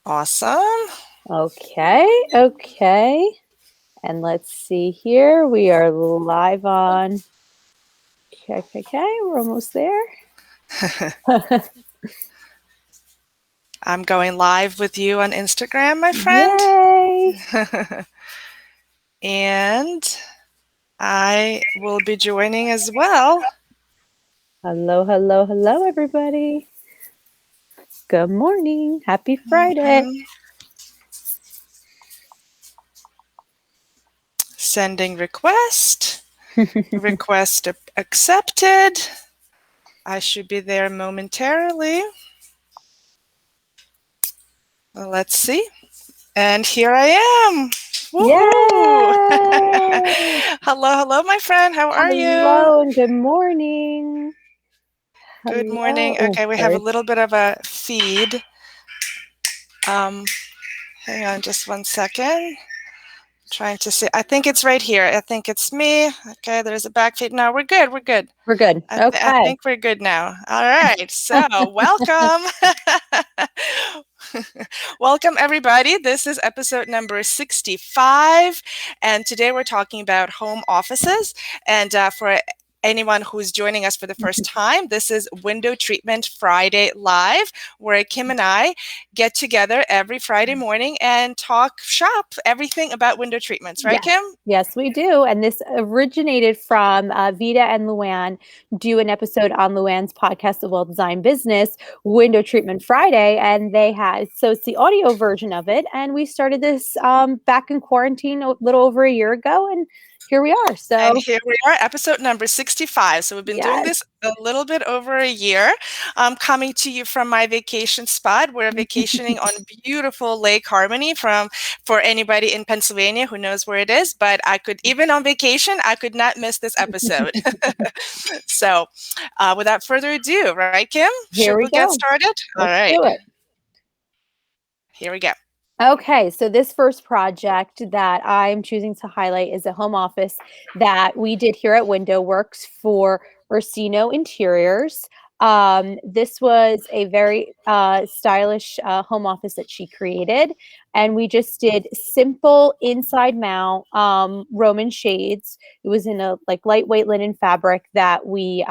Awesome. Okay. And let's see here. We are live on. Okay. We're almost there. I'm going live with you on Instagram, my friend. Yay! And I will be joining as well. Hello, everybody. Good morning. Happy Friday. Sending request. Request accepted. I should be there momentarily. Let's see. And here I am. Woohoo! Hello, my friend. How are you? Hello and good morning. Good morning. Okay, we have a little bit of a feed. Hang on just 1 second. Trying to see. I think it's right here. I think it's me. Okay, there's a back feed. No, we're good. We're good. We're good. I think we're good now. All right. So welcome. Welcome, everybody. This is episode number 65. And today we're talking about home offices. And for anyone who's joining us for the first time, this is Window Treatment Friday Live, where Kim and I get together every Friday morning and talk shop everything about window treatments. Right, Kim? Yes, we do. And this originated from Vida and Luann do an episode on Luann's podcast, The Well-Designed Business, Window Treatment Friday. And so it's the audio version of it. And we started this back in quarantine a little over a year ago. And here we are. And here we are, episode number 65. So we've been doing this a little bit over a year. I'm coming to you from my vacation spot. We're vacationing on beautiful Lake Harmony for anybody in Pennsylvania who knows where it is. But even on vacation, I could not miss this episode. So without further ado, right, Kim? Should we get started? All right. Do it. Here we go. Okay, so this first project that I'm choosing to highlight is a home office that we did here at Window Works for Ursino Interiors. This was a very stylish home office that she created, and we just did simple inside mount Roman shades. It was in a lightweight linen fabric that we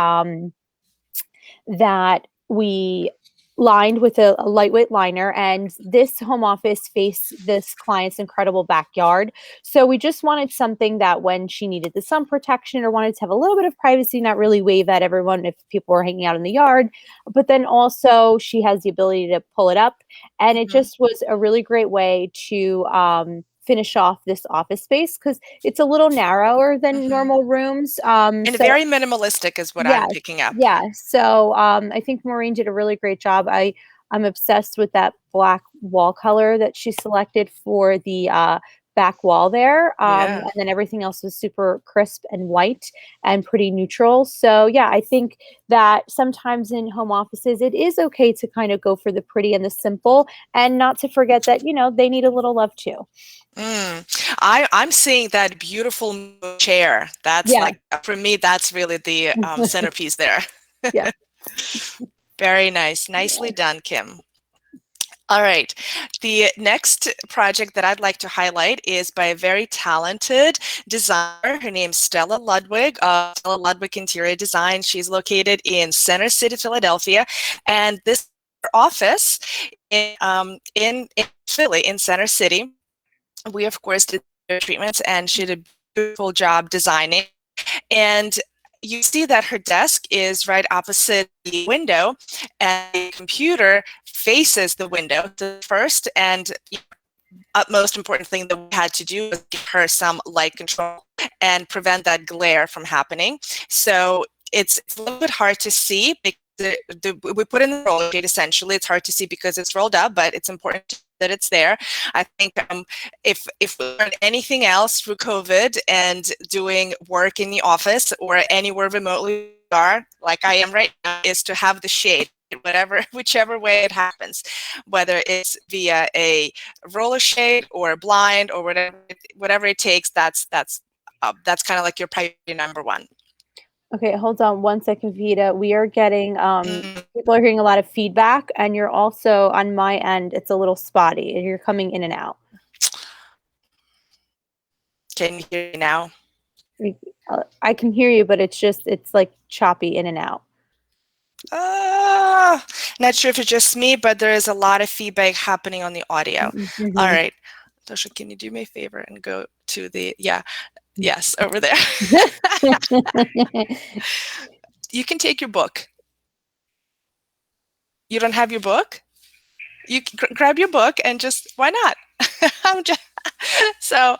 lined with a lightweight liner, and this home office faced this client's incredible backyard. So we just wanted something that when she needed the sun protection or wanted to have a little bit of privacy, not really wave at everyone if people were hanging out in the yard, but then also she has the ability to pull it up. And it just was a really great way to finish off this office space because it's a little narrower than normal rooms. And very minimalistic is what I'm picking up. Yeah. So I think Maureen did a really great job. I'm obsessed with that black wall color that she selected for the back wall there. And then everything else was super crisp and white and pretty neutral. So yeah, I think that sometimes in home offices, it is okay to kind of go for the pretty and the simple, and not to forget that, they need a little love too. I'm seeing that beautiful chair. That's for me, that's really the centerpiece there. Yeah. Very nice. Nicely done, Kim. All right. The next project that I'd like to highlight is by a very talented designer. Her name's Stella Ludwig of Stella Ludwig Interior Design. She's located in Center City, Philadelphia. And this office in Philly, in Center City, we, of course, did treatments, and she did a beautiful job designing. And you see that her desk is right opposite the window, and the computer faces the window. The first and most important thing that we had to do was give her some light control and prevent that glare from happening. So it's a little bit hard to see because we put in the roller shade. Essentially, it's hard to see because it's rolled up, but it's important that it's there. I think if we learned anything else through COVID and doing work in the office or anywhere remotely are, like I am right now, is to have the shade, whichever way it happens, whether it's via a roller shade or a blind or whatever it takes. That's kind of like your priority number one. Okay, hold on one second, Vita. We are getting Mm, people are hearing a lot of feedback, and you're also on my end. It's a little spotty, and you're coming in and out. can you hear me now? We- I can hear you, but it's like choppy in and out. Ah, not sure if it's just me, but there is a lot of feedback happening on the audio. All Mm-hmm. right. Tosha, can you do me a favor and go to the, yeah, yes, over there. You can take your book. You don't have your book? You grab your book and just, why not? I'm just, so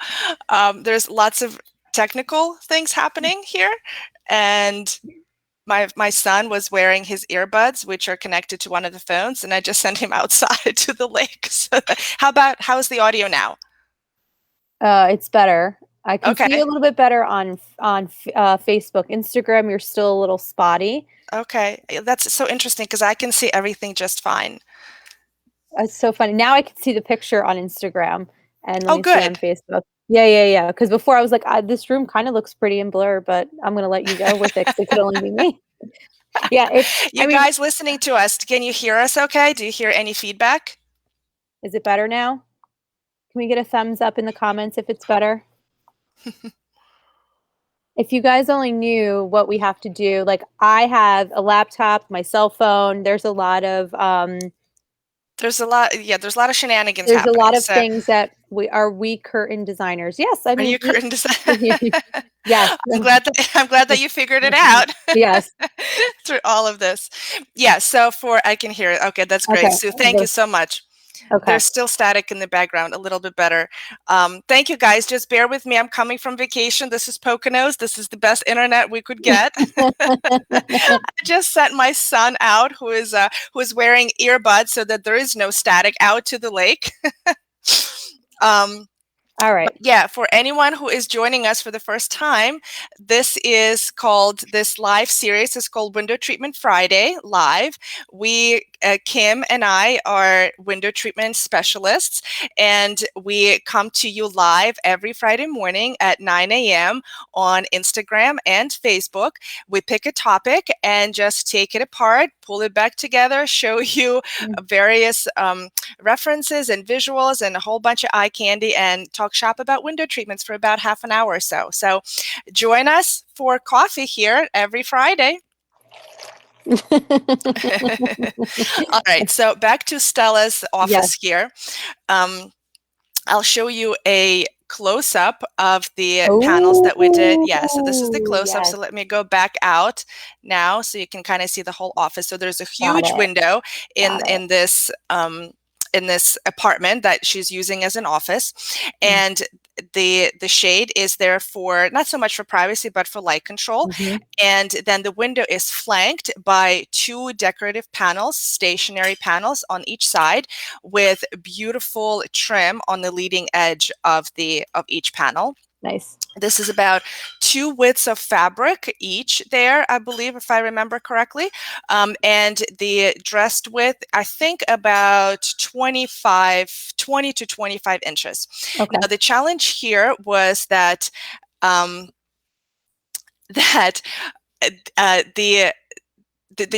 there's lots of technical things happening here. And my son was wearing his earbuds, which are connected to one of the phones, and I just sent him outside to the lake. So how's the audio now? It's better. I can see you a Okay. little bit better on Facebook. Instagram, you're still a little spotty. Okay. That's so interesting because I can see everything just fine. It's so funny. Now I can see the picture on Instagram, and let Oh, me see on good. Facebook. Yeah, yeah, yeah. Because before I was like, this room kind of looks pretty in blur, but I'm gonna let you go with it because it could only be me. Yeah, it's. I You mean, guys listening to us, can you hear us okay? Do you hear any feedback? is it better now? Can we get a thumbs up in the comments if it's better? If you guys only knew what we have to do, like I have a laptop, my cell phone. There's a lot of shenanigans There's a lot happening. of So things that we curtain designers. Yes, I are mean, you curtain design? yes, I'm glad that you figured it out yes. through all of this. Yeah, so for I can hear it. Okay, that's great. Okay, Sue, thank you so much. okay. There's still static in the background, a little bit better. Thank you guys. Just bear with me. I'm coming from vacation. This is Poconos. This is the best internet we could get. I just sent my son out, who is wearing earbuds, so that there is no static, out to the lake. um, All right. but yeah, for anyone who is joining us for the first time, this live series is called Window Treatment Friday Live. Kim and I are window treatment specialists, and we come to you live every Friday morning at 9 a.m. on Instagram and Facebook. We pick a topic and just take it apart, pull it back together, show you various references and visuals and a whole bunch of eye candy, and talk shop about window treatments for about half an hour or so. So join us for coffee here every Friday. All right, so back to Stella's Yes. office here. Um, I'll show you a close-up of the panels that we did. Yeah, so this is the Oh, close-up. yes. So let me go back out now so you can kind of see the whole office. So there's a Got huge it. window in Got it. in this apartment that she's using as an office, and the shade is there for not so much for privacy but for light control. Mhm. And then the window is flanked by two decorative panels, stationary panels on each side, with beautiful trim on the leading edge of each panel. Nice. This is about 2 widths of fabric each there, I believe, if I remember correctly. And the dressed width, I think about 20 to 25 inches. Okay. Now, the challenge here was that um, that the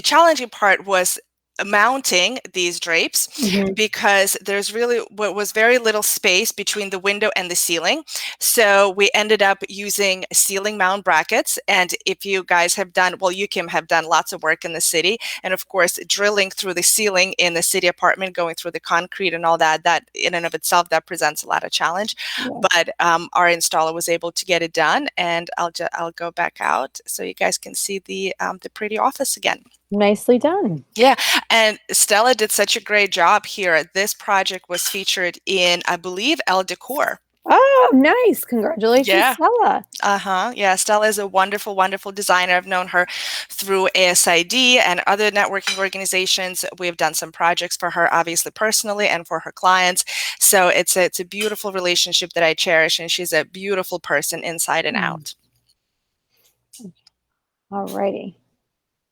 challenging part was mounting these drapes, Mhm. because there's really what was very little space between the window and the ceiling. So we ended up using ceiling mount brackets. And if you guys have done, well, you Kim have done lots of work in the city, and of course drilling through the ceiling in the city apartment, going through the concrete and all that, that in and of itself, that presents a lot of challenge. Yeah. But our installer was able to get it done, and I'll go back out so you guys can see the pretty office again. Nicely done. Yeah, and Stella did such a great job here. This project was featured in, I believe, Elle Decor. Oh, nice. Congratulations, Yeah. Stella. Yeah, Stella is a wonderful, wonderful designer. I've known her through ASID and other networking organizations. We've done some projects for her, obviously personally, and for her clients. So it's a beautiful relationship that I cherish, and she's a beautiful person inside and out. All righty.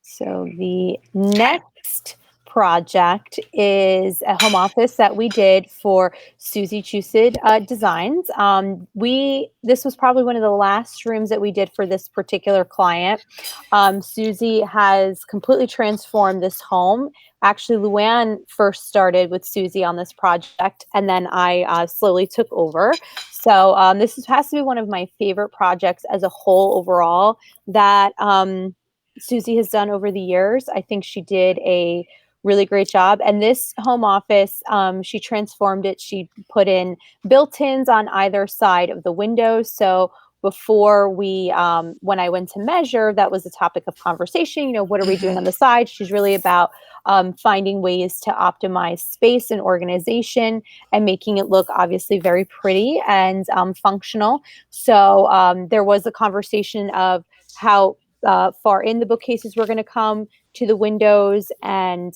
So the next project is a home office that we did for Susie Chusid Designs. This was probably one of the last rooms that we did for this particular client. Susie has completely transformed this home. Actually, Luann first started with Susie on this project, and then I slowly took over. So has to be one of my favorite projects as a whole overall that Susie has done over the years. I think she did a really great job. And this home office, she transformed it. She put in built-ins on either side of the windows. So before when I went to measure, that was a topic of conversation. What are we doing on the side? She's really about finding ways to optimize space and organization and making it look obviously very pretty and functional. So there was a conversation of how far in the bookcases were going to come to the windows, and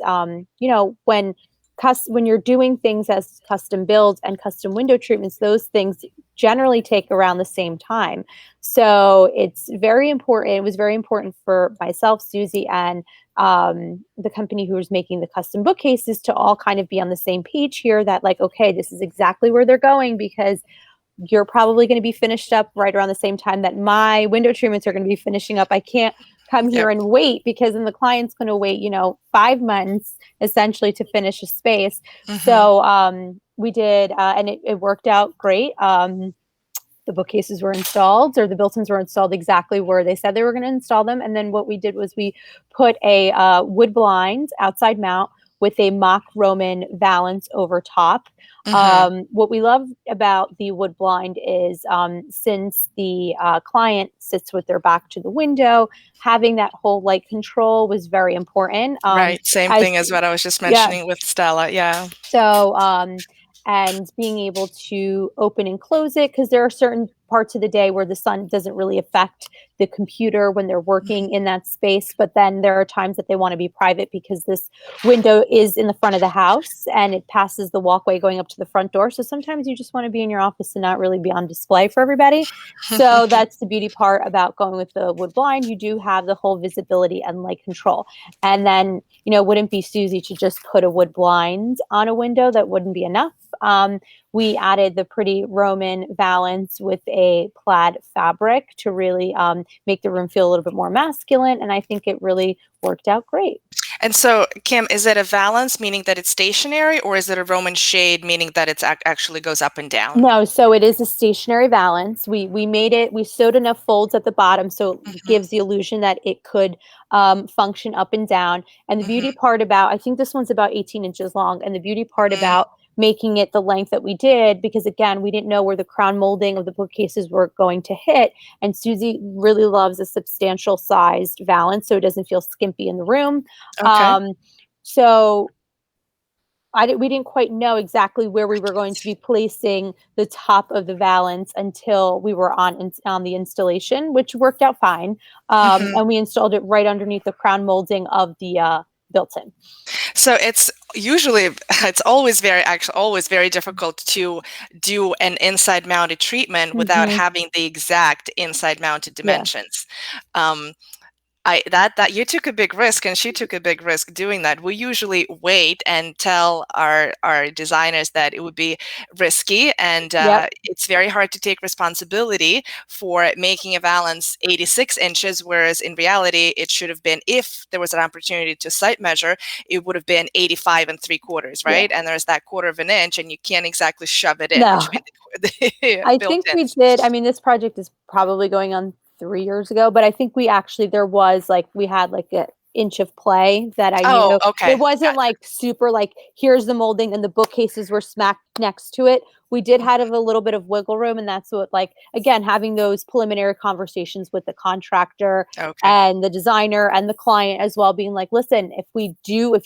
when you're doing things as custom builds and custom window treatments, those things generally take around the same time. So it's very important. It was very important for myself, Susie, and the company who was making the custom bookcases to all kind of be on the same page here, that like, okay, this is exactly where they're going, because you're probably going to be finished up right around the same time that my window treatments are going to be finishing up. I can't come here and wait, because then the client's going to wait, 5 months essentially to finish a space. So we did, and it worked out great. The bookcases were installed, or the built-ins were installed exactly where they said they were going to install them. And then what we did was we put a wood blind outside mount with a mock Roman valance over top. What we love about the wood blind is since the client sits with their back to the window, having that whole light control was very important. Right. Same thing as what I was just mentioning with Stella. Yeah. So, and being able to open and close it, because there are certain parts of the day where the sun doesn't really affect the computer when they're working in that space. But then there are times that they want to be private, because this window is in the front of the house and it passes the walkway going up to the front door. So sometimes you just want to be in your office and not really be on display for everybody. So that's the beauty part about going with the wood blind. You do have the whole visibility and light control. And then, wouldn't be Susie to just put a wood blind on a window. That wouldn't be enough. We added the pretty Roman valance with a plaid fabric to really make the room feel a little bit more masculine. And I think it really worked out great. And so, Kim, is it a valance, meaning that it's stationary, or is it a Roman shade, meaning that it actually goes up and down? No, so it is a stationary valance. We made it, we sewed enough folds at the bottom so it gives the illusion that it could function up and down. And the beauty part about, I think this one's about 18 inches long, and the beauty part about making it the length that we did, because again, we didn't know where the crown molding of the bookcases were going to hit. And Susie really loves a substantial sized valance, so it doesn't feel skimpy in the room. So we didn't quite know exactly where we were going to be placing the top of the valance until we were on the installation, which worked out fine. And we installed it right underneath the crown molding of the built-in. So it's always very difficult to do an inside mounted treatment without having the exact inside mounted dimensions. That you took a big risk, and she took a big risk doing that. We usually wait and tell our designers that it would be risky, and it's very hard to take responsibility for making a valance 86 inches, whereas in reality it should have been, if there was an opportunity to site measure, it would have been 85 3/4, right? And there's that 1/4 of an inch, and you can't exactly shove it in between the I think we did. I mean, this project is probably going on 3 years ago, but I think we had like an inch of play that I knew. It wasn't like super like, here's the molding and the bookcases were smacked next to it. We did have a little bit of wiggle room, and that's what, like, again, having those preliminary conversations with the contractor and the designer and the client as well, being like, listen, if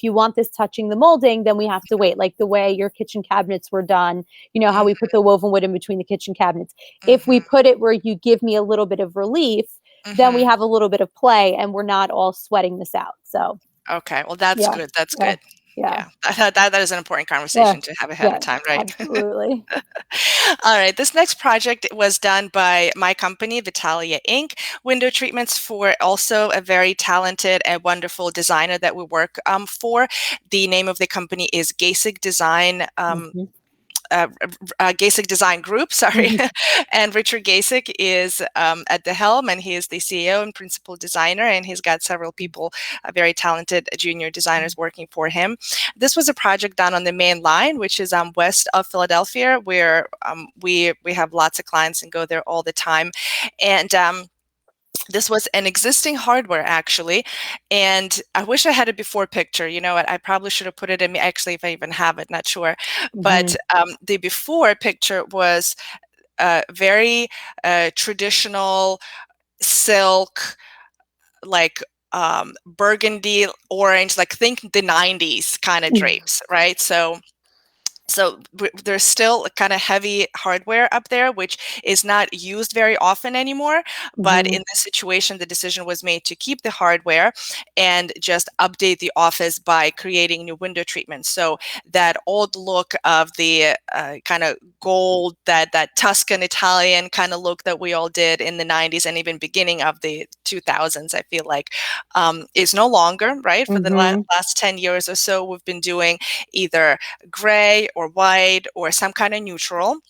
you want this touching the molding, then we have to wait, like the way your kitchen cabinets were done, how we put the woven wood in between the kitchen cabinets. If we put it where you give me a little bit of relief, then we have a little bit of play and we're not all sweating this out. So well, that's good. That's good. Yeah. Yeah, that is an important Yeah. conversation to have ahead of Yes, time, right? absolutely. All right, this next project was done by my company, Vitalia Inc. Window treatments for also a very talented and wonderful designer that we work for. The name of the company is Gasig Design. Mhm. Gasig Design Group, sorry. Mhm. And Richard Gasig is at the helm, and he is the CEO and principal designer, and he's got several people, very talented junior designers working for him. This was a project done on the main line, which is west of Philadelphia, where we have lots of clients and go there all the time. And this was an existing hardware actually, and I wish I had a before picture. You know what? I probably should have put it in. Actually, if I even have it, not sure. But Mhm. the before picture was very traditional silk, like burgundy orange, like think the 90s kind of drapes, right? So there's still kind of heavy hardware up there, which is not used very often anymore. But Mhm. in this situation, the decision was made to keep the hardware and just update the office by creating new window treatments. So that old look of the kind of gold, that Tuscan Italian kind of look that we all did in the 90s and even beginning of the 2000s, I feel like, is no longer, right? For the Mhm. last 10 years or so, we've been doing either gray or white or some kind of neutral.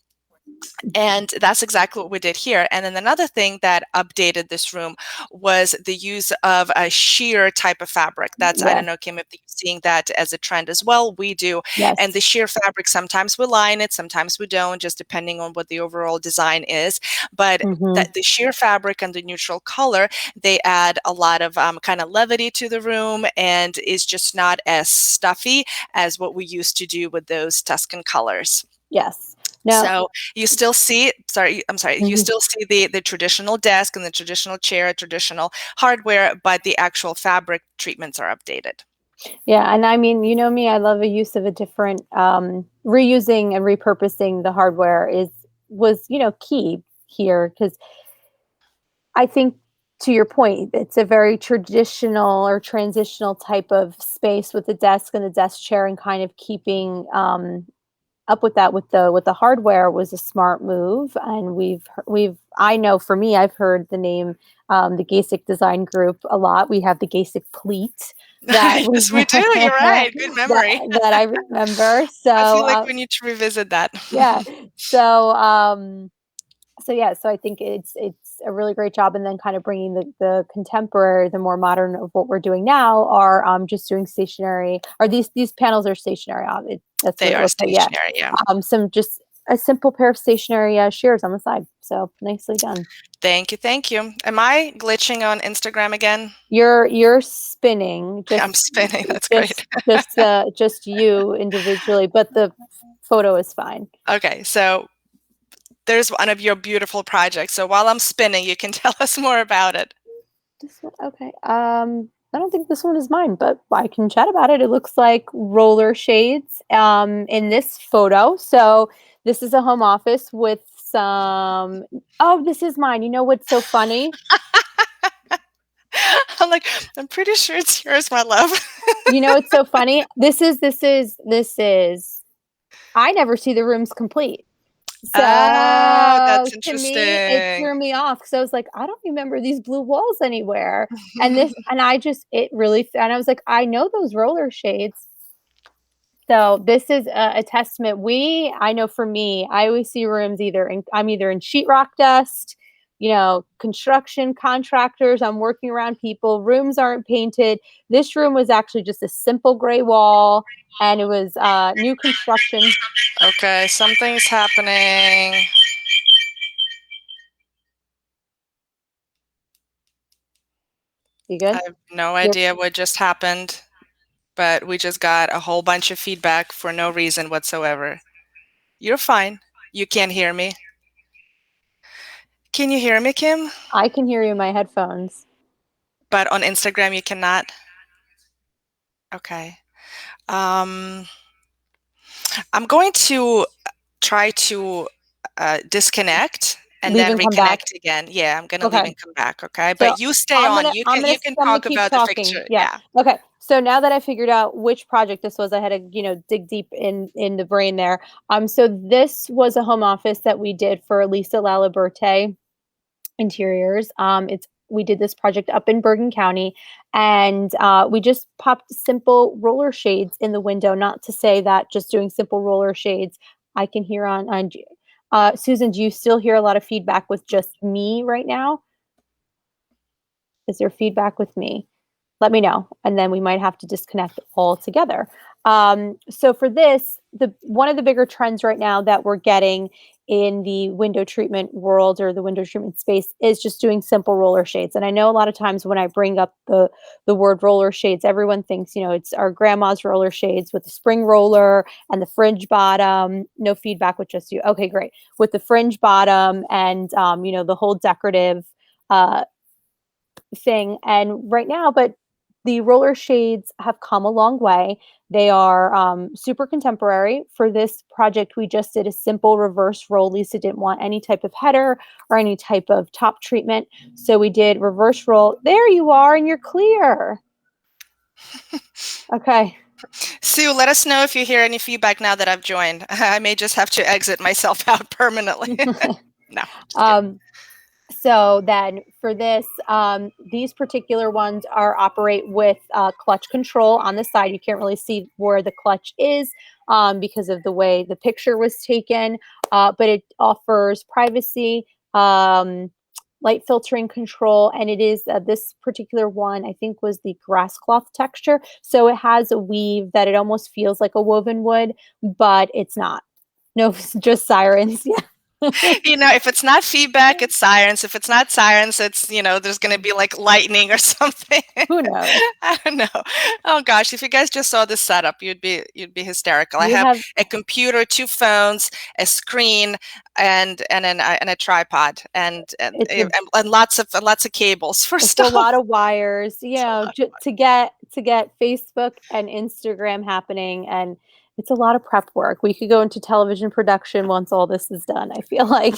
And that's exactly what we did here. And then another thing that updated this room was the use of a sheer type of fabric. That's, I don't Yes. know, Kim, if you're seeing that as a trend as well. We do. And the Yes. sheer fabric, sometimes we line it, sometimes we don't, just depending on what the overall design is. But Mhm. that the sheer fabric and the neutral color, they add a lot of kind of levity to the room and is just not as stuffy as what we used to do with those Tuscan colors. Yes. No. So you still see, sorry, I'm sorry, you Mhm. still see the traditional desk and the traditional chair, traditional hardware, but the actual fabric treatments are updated. Yeah, and I mean, you know me, I love a use of a different reusing and repurposing the hardware is was, key here because I think to your point, it's a very traditional or transitional type of space with the desk and the desk chair and kind of keeping up with that with the hardware was a smart move. And we've I know for me, I've heard the name the Gasic Design Group a lot. We have the Gasic Pleat that we Yes, we do. You're right. Good memory. that I remember. So I feel like we need to revisit that. yeah. So so I think it's a really great job, and then kind of bringing the contemporary, the more modern of what we're doing now are just doing stationary, or these panels are stationary. That's what They it are looks like. Yeah, stationary. Yeah. some just a simple pair of stationary shears on the side. So nicely done. Thank you. Thank you. Am I glitching on Instagram again? You're spinning I'm spinning. That's great. just you individually, but the photo is fine. Okay. So there's one of your beautiful projects. So while I'm spinning, you can tell us more about it. This one, okay. I don't think this one is mine, but I can chat about it. It looks like roller shades in this photo. So this is a home office with some. Oh, this is mine. You know what's so funny? I'm like, I'm pretty sure it's yours, my love. You know what's so funny? This is. I never see the rooms complete. So Oh, that's to me, it interesting. threw me off because I was like, I don't remember these blue walls anywhere. And I just, it really, and I was like, I know those roller shades. So this is a testament. I know for me, I always see rooms I'm either in sheetrock dust, construction contractors. I'm working around people. Rooms aren't painted. This room was actually just a simple gray wall, and it was new construction. Okay, something's happening. You I good? have no You're, idea what just happened, but we just got a whole bunch of feedback for no reason whatsoever. You're fine. You can't hear me. Can you hear me, Kim? I can hear you in my headphones. But on Instagram, you cannot? Okay. Um, I'm going to try to disconnect and Leave then and come back. reconnect again. Yeah, I'm gonna leave Okay. and come back, okay? So But you stay I'm on. gonna You I'm can gonna you can I'm gonna talk keep about the talking. picture. Yeah. Yeah. Okay. So now that I figured out which project this was, I had to, dig deep in the brain there. So this was a home office that we did for Lisa Laliberte Interiors. It's We did this project up in Bergen County, and we just popped simple roller shades in the window. Not to say that just doing simple roller shades, I can hear on. Susan, do you still hear a lot of feedback with just me right now? Is there feedback with me? Let me know, and then we might have to disconnect altogether. So for this, the one of the bigger trends right now that we're getting in the window treatment world or the window treatment space is just doing simple roller shades. And I know a lot of times when I bring up the word roller shades, everyone thinks, it's our grandma's roller shades with the spring roller and the fringe bottom. No feedback with just you. Okay, great. With the fringe bottom and the whole decorative uh, thing. And right now, but the roller shades have come a long way. They are super contemporary. For this project, we just did a simple reverse roll. Lisa didn't want any type of header or any type of top treatment. So we did reverse roll. There you are, and you're clear. Okay. Sue, let us know if you hear any feedback now that I've joined. I may just have to exit myself out permanently. No, just kidding. um, So then for this, these particular ones are operate with clutch control on the side. You can't really see where the clutch is because of the way the picture was taken, but it offers privacy, light filtering control, and it is this particular one, I think, was the grass cloth texture. So it has a weave that it almost feels like a woven wood, but it's not. No, just sirens. Yeah. If it's not feedback, it's sirens. If it's not sirens, it's, there's going to be like lightning or something. Who knows? I don't know. Oh gosh, if you guys just saw this setup, you'd be hysterical. I You have have a computer, two phones, a screen, and a tripod, it's a and lots of cables for It's a lot stuff. of wires, It's a lot. to get Facebook and Instagram happening, and it's a lot of prep work. We could go into television production once all this is done, I feel like.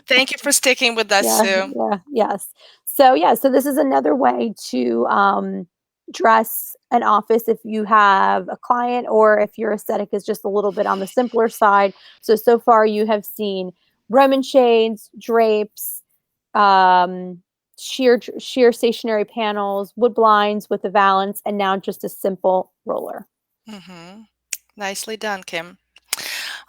Thank you for sticking with us, Yeah, Sue. yeah, yes. So this is another way to dress an office if you have a client or if your aesthetic is just a little bit on the simpler side. So far you have seen Roman shades, drapes, um, sheer stationary panels, wood blinds with a valance, and now just a simple roller. Hmm. Nicely done, Kim.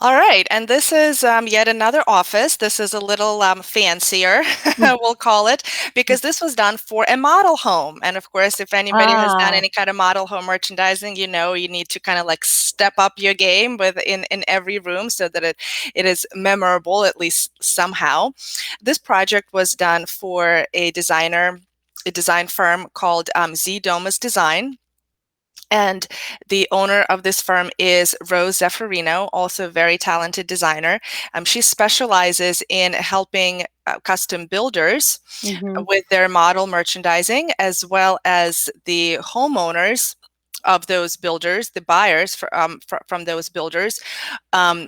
All right, and this is yet another office. This is a little fancier, we'll call it, because this was done for a model home. And of course, if anybody has done Ah, any kind of model home merchandising, you need to kind of like step up your game in every room so that it is memorable, at least somehow. This project was done for a design firm called Z Domus Design. And the owner of this firm is Rose Zeffirino, also a very talented designer. She specializes in helping custom builders hmm. with their model merchandising, as well as the homeowners of those builders, the buyers from those builders,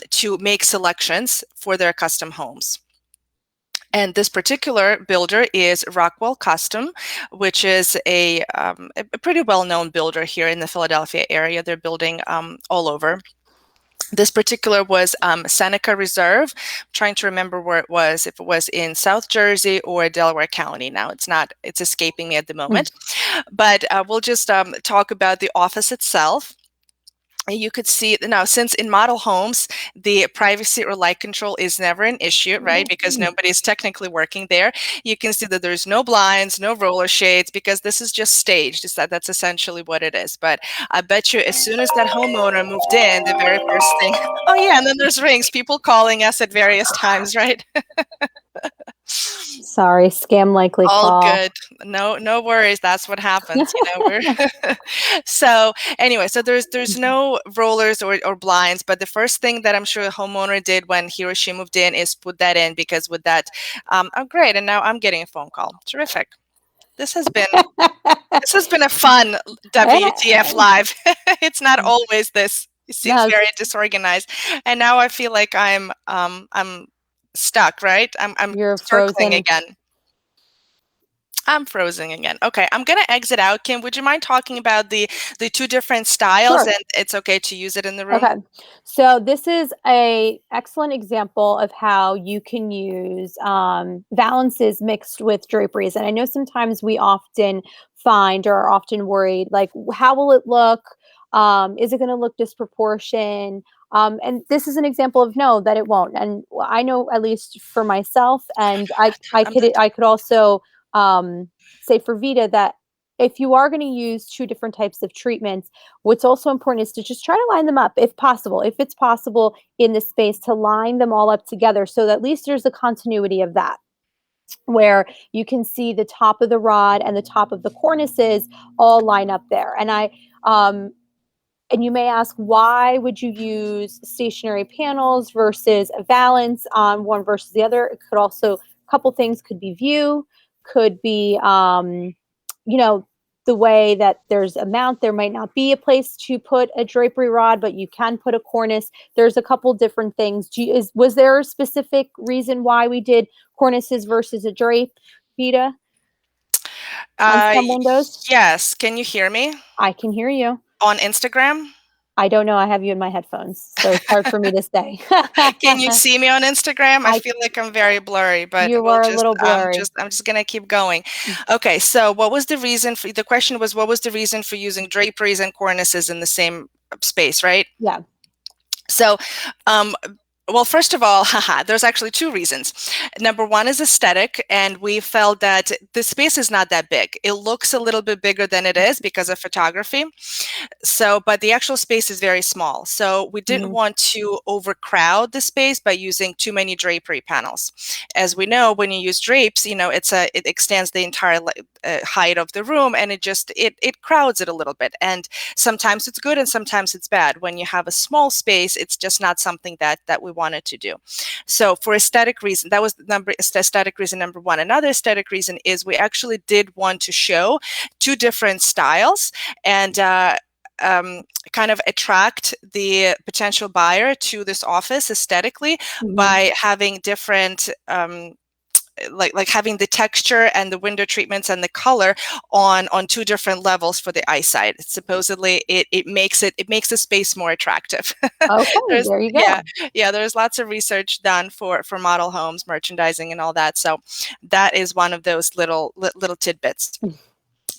to make selections for their custom homes. And this particular builder is Rockwell Custom, which is a pretty well-known builder here in the Philadelphia area. They're building all over. This particular was Seneca Reserve. I'm trying to remember where it was, if it was in South Jersey or Delaware County. Now it's escaping me at the Mm. moment. But we'll just talk about the office itself. You could see now, since in model homes, the privacy or light control is never an issue, right? Because nobody is technically working there. You can see that there's no blinds, no roller shades, because this is just staged. That's essentially what it is. But I bet you as soon as that homeowner moved in, the very first thing, oh yeah, and then there's rings, people calling us at various times, right? Sorry, scam likely All call. good. No worries. That's what happens. We're so anyway, so there's no rollers or blinds, but the first thing that I'm sure a homeowner did when he or she moved in is put that in, because with that, oh great, and now I'm getting a phone call. Terrific. This has been this has been a fun And WTF live. It's not always this. It seems no, very disorganized, and now I feel like I'm stuck, right? I'm You're circling frozen. again. I'm frozen again. Okay, I'm gonna exit out. Kim, would you mind talking about the two different styles, Sure. and it's okay to use it in the room? Okay. So this is a excellent example of how you can use valances mixed with draperies. And I know sometimes we often find or are often worried, like, how will it look? Is it going to look disproportionate? And this is an example of no, that it won't. And I know, at least for myself, and I'm done. I could also say for Vita, that if you are going to use two different types of treatments, what's also important is to just try to line them up if possible, if it's possible in the space, to line them all up together so that at least there's a continuity of that, where you can see the top of the rod and the top of the cornices all line up there. Um, and you may ask, why would you use stationary panels versus a valance on one versus the other? It could also, a couple things could be view, could be, you know, the way that there's a mount, there might not be a place to put a drapery rod, but you can put a cornice. There's a couple different things. Was there a specific reason why we did cornices versus a drape, Vita, on Uh, some windows? yes. Can you hear me I can hear you. on Instagram? I don't know. I have you in my headphones, so it's hard for me to say. Can you see me on Instagram? I I feel like I'm very blurry, but You we'll were a just little blurry. I'm just gonna keep going. Okay, so what was the reason for the question was what was the reason for using draperies and cornices in the same space, right? Yeah. So, um, well, first of all, haha, there's actually two reasons. Number one is aesthetic, and we felt that the space is not that big. It looks a little bit bigger than it is because of photography. So, but the actual space is very small. So we didn't Mhm. want to overcrowd the space by using too many drapery panels. As we know, when you use drapes, it extends the entire height of the room, and it crowds it a little bit. And sometimes it's good, and sometimes it's bad. When you have a small space, it's just not something that we wanted to do. So for aesthetic reason, that was aesthetic reason number one. Another aesthetic reason is we actually did want to show two different styles, and kind of attract the potential buyer to this office aesthetically Mhm. by having different like having the texture and the window treatments and the color on two different levels for the eyesight. Supposedly it makes the space more attractive. Okay, There's there you yeah, go. yeah, there's lots of research done for model homes, merchandising and all that. So that is one of those little tidbits.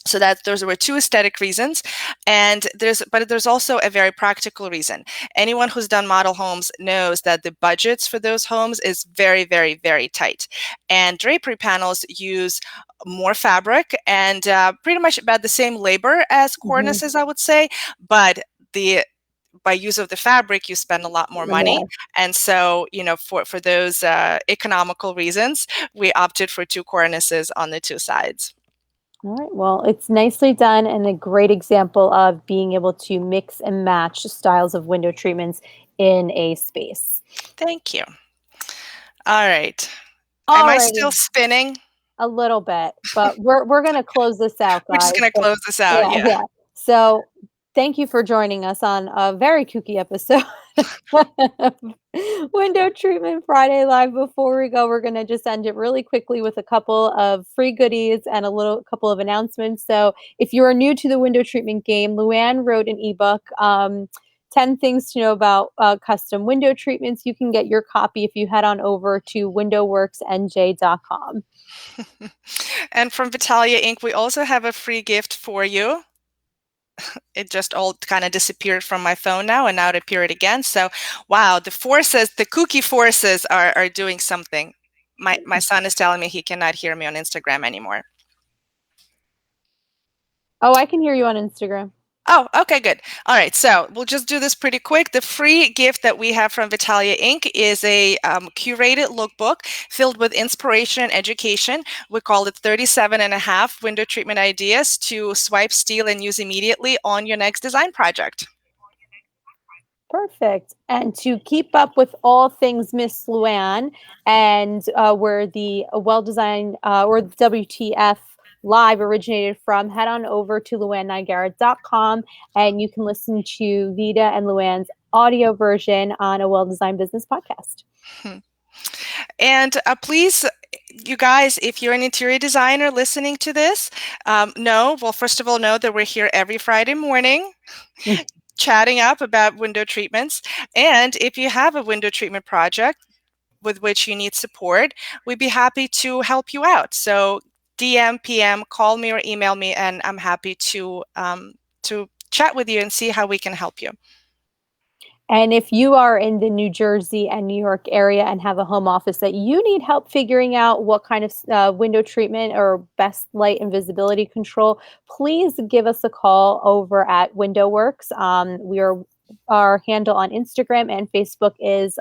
So that those were two aesthetic reasons, and there's also a very practical reason. Anyone who's done model homes knows that the budgets for those homes is very, very, very tight, and drapery panels use more fabric and pretty much about the same labor as Mhm. cornices, I would say, but the by use of the fabric, you spend a lot more The money, more. and so for those economical reasons, we opted for two cornices on the two sides. All right. Well, it's nicely done and a great example of being able to mix and match styles of window treatments in a space. Thank you. All right. Am I still Alrighty, spinning? a little bit, but we're gonna close this out, We're just guys. gonna So, close this out, yeah, yeah. yeah. So thank you for joining us on a very kooky episode of Window Treatment Friday Live. Before we go, we're gonna just end it really quickly with a couple of free goodies and a little couple of announcements. So if you are new to the window treatment game, Luann wrote an ebook. 10 things to know about custom window treatments. You can get your copy if you head on over to windowworksnj.com. And from Vitalia Inc., we also have a free gift for you. It just all kind of disappeared from my phone now, and now it appeared again. So, wow, the kooky forces are doing something. My son is telling me he cannot hear me on Instagram anymore. Oh, I can hear you on Instagram. Oh, okay, good. All right, so we'll just do this pretty quick. The free gift that we have from Vitalia Inc. is a curated lookbook filled with inspiration and education. We call it 37 and a half window treatment ideas to swipe, steal, and use immediately on your next design project. Perfect. And to keep up with all things Miss Luann and where the Well Design or WTF Live originated from, head on over to luannnygarrett.com and you can listen to Vida and Luann's audio version on a Well Designed Business podcast. Hmm. And please, you guys, if you're an interior designer listening to this, first of all, know that we're here every Friday morning chatting up about window treatments. And if you have a window treatment project with which you need support, we'd be happy to help you out. So DM, PM, call me or email me, and I'm happy to chat with you and see how we can help you. And if you are in the New Jersey and New York area and have a home office that you need help figuring out what kind of window treatment or best light and visibility control, please give us a call over at Window Works. Our handle on Instagram and Facebook is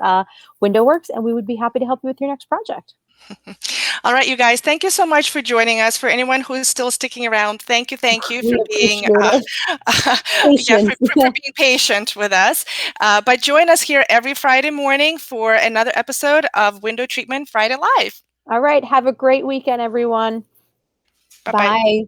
Window Works, and we would be happy to help you with your next project. All right, you guys, thank you so much for joining us. For anyone who's still sticking around, thank you We for being appreciate it. yeah, Patience. for being patient with us. But join us here every Friday morning for another episode of Window Treatment Friday Live. All right. Have a great weekend, everyone. Bye bye. Bye.